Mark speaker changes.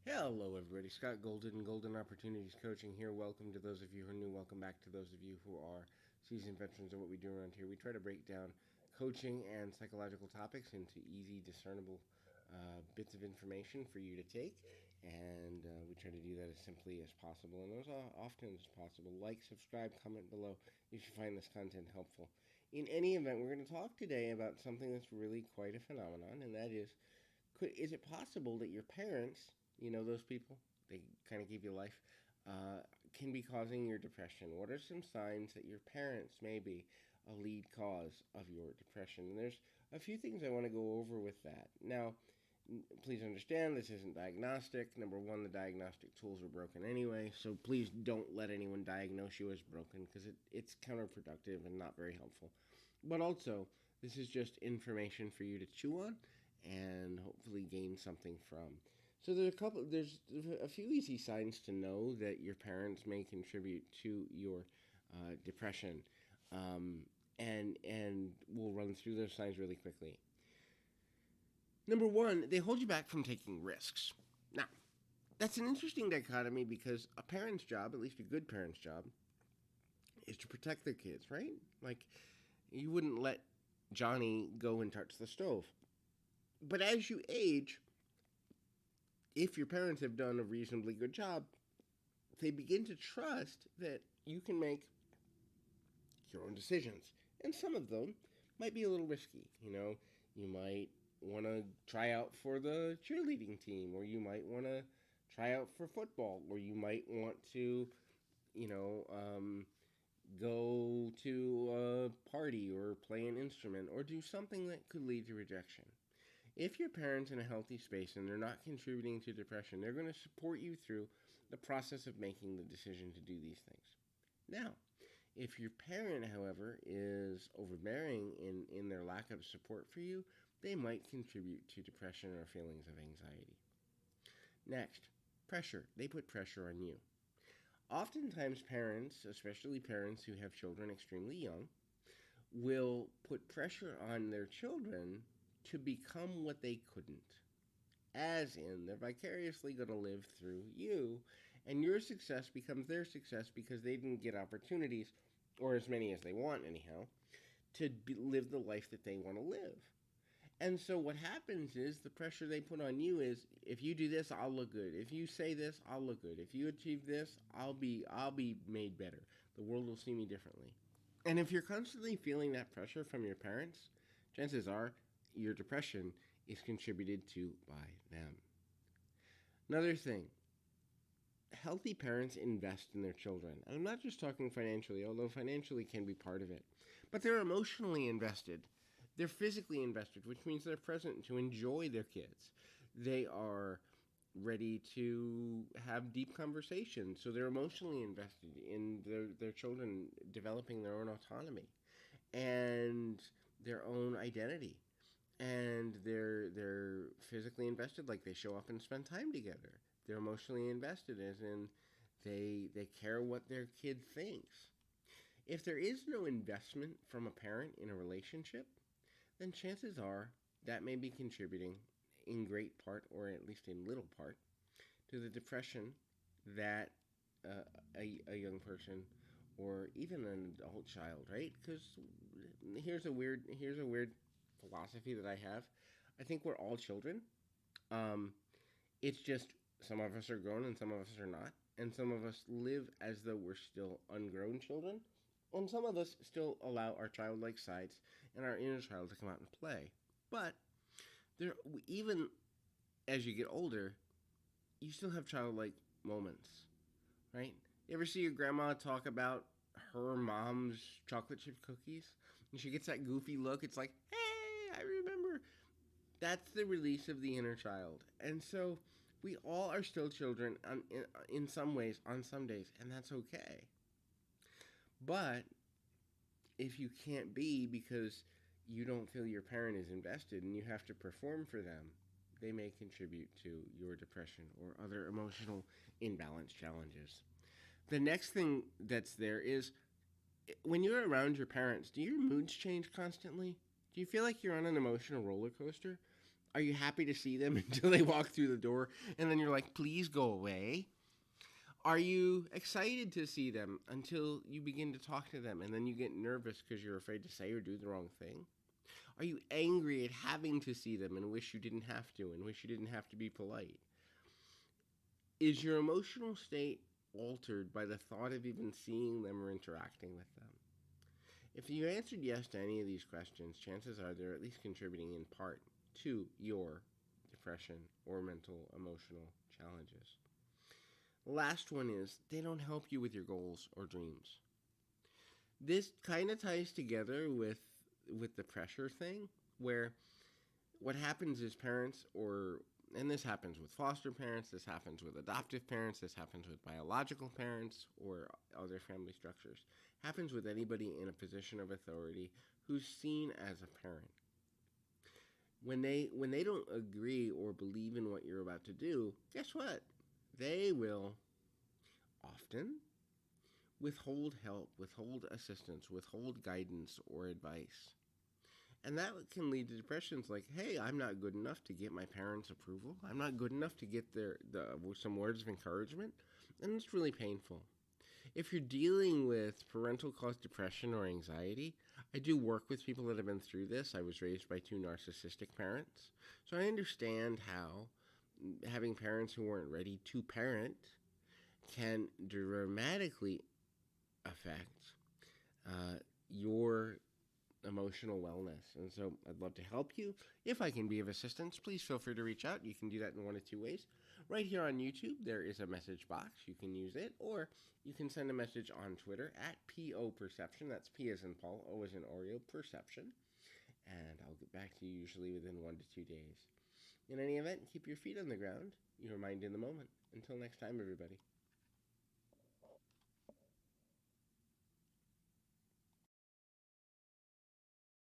Speaker 1: Hello, everybody. Scott Golden, Golden Opportunities Coaching here. Welcome to those of you who are new. Welcome back to those of you who are seasoned veterans of what we do around here. We try to break down coaching and psychological topics into easy, discernible bits of information for you to take, and we try to do that as simply as possible and as often as possible. Like, subscribe, comment below if you find this content helpful. In any event, we're going to talk today about something that's really quite a phenomenon, and that is it possible that your parents, those people, they kind of give you life, can be causing your depression? What are some signs that your parents may be a lead cause of your depression? And there's a few things I want to go over with that. Now, please understand this isn't diagnostic. Number one, the diagnostic tools are broken anyway, so please don't let anyone diagnose you as broken because it's counterproductive and not very helpful. But also, this is just information for you to chew on and hopefully gain something from. So there's a few easy signs to know that your parents may contribute to your depression, and we'll run through those signs really quickly. Number one, they hold you back from taking risks. Now, that's an interesting dichotomy because a parent's job, at least a good parent's job, is to protect their kids, right? Like, you wouldn't let Johnny go and touch the stove. But as you age, if your parents have done a reasonably good job, they begin to trust that you can make your own decisions. And some of them might be a little risky. You might want to try out for the cheerleading team, or you might want to try out for football, or you might want to, go to a party or play an instrument or do something that could lead to rejection. If your parents in a healthy space and they're not contributing to depression, they're going to support you through the process of making the decision to do these things. Now, if your parent, however, is overbearing in their lack of support for you, they might contribute to depression or feelings of anxiety. Next, pressure. They put pressure on you. Oftentimes, parents, especially parents who have children extremely young, will put pressure on their children to become what they couldn't. As in, they're vicariously going to live through you, and your success becomes their success because they didn't get opportunities, or as many as they want anyhow, to live the life that they want to live. And so what happens is the pressure they put on you is, if you do this, I'll look good. If you say this, I'll look good. If you achieve this, I'll be made better. The world will see me differently. And if you're constantly feeling that pressure from your parents, chances are your depression is contributed to by them. Another thing, healthy parents invest in their children. And I'm not just talking financially, although financially can be part of it, but they're emotionally invested. They're physically invested, which means they're present to enjoy their kids. They are ready to have deep conversations, so they're emotionally invested in their children developing their own autonomy and their own identity. And they're physically invested, like they show up and spend time together. They're emotionally invested, as in they care what their kid thinks. If there is no investment from a parent in a relationship, then chances are that may be contributing in great part, or at least in little part, to the depression that a young person or even an adult child, right? Because here's a weird philosophy that I have. I think we're all children. Um, it's just some of us are grown and some of us are not, and some of us live as though we're still ungrown children, and some of us still allow our childlike sides and our inner child to come out and play. But there, even as you get older, you still have childlike moments, right? You ever see your grandma talk about her mom's chocolate chip cookies? And she gets that goofy look. It's like, hey, I remember. That's the release of the inner child. And so we all are still children in some ways, on some days, and that's okay. But if you can't be because you don't feel your parent is invested and you have to perform for them, they may contribute to your depression or other emotional imbalance challenges. The next thing that's there is, when you're around your parents, do your moods change constantly? Do you feel like you're on an emotional roller coaster? Are you happy to see them until they walk through the door and then you're like, please go away? Are you excited to see them until you begin to talk to them and then you get nervous because you're afraid to say or do the wrong thing? Are you angry at having to see them and wish you didn't have to and wish you didn't have to be polite? Is your emotional state altered by the thought of even seeing them or interacting with them? If you answered yes to any of these questions, chances are they're at least contributing in part to your depression or mental emotional challenges. The last one is they don't help you with your goals or dreams. This kind of ties together with the pressure thing, where what happens is parents, and this happens with foster parents, this happens with adoptive parents, this happens with biological parents or other family structures, happens with anybody in a position of authority who's seen as a parent. When they don't agree or believe in what you're about to do, guess what? They will often withhold help, withhold assistance, withhold guidance or advice. And that can lead to depressions like, hey, I'm not good enough to get my parents' approval. I'm not good enough to get some words of encouragement. And it's really painful. If you're dealing with parental-caused depression or anxiety, I do work with people that have been through this. I was raised by 2 narcissistic parents. So I understand how having parents who weren't ready to parent can dramatically affect your emotional wellness. And so I'd love to help you. If I can be of assistance, please feel free to reach out. You can do that in one of 2 ways. Right here on YouTube, there is a message box. You can use it, or you can send a message on Twitter at PO Perception. That's P as in Paul, O as in Oreo, Perception. And I'll get back to you usually within 1 to 2 days. In any event, keep your feet on the ground, your mind in the moment. Until next time, everybody.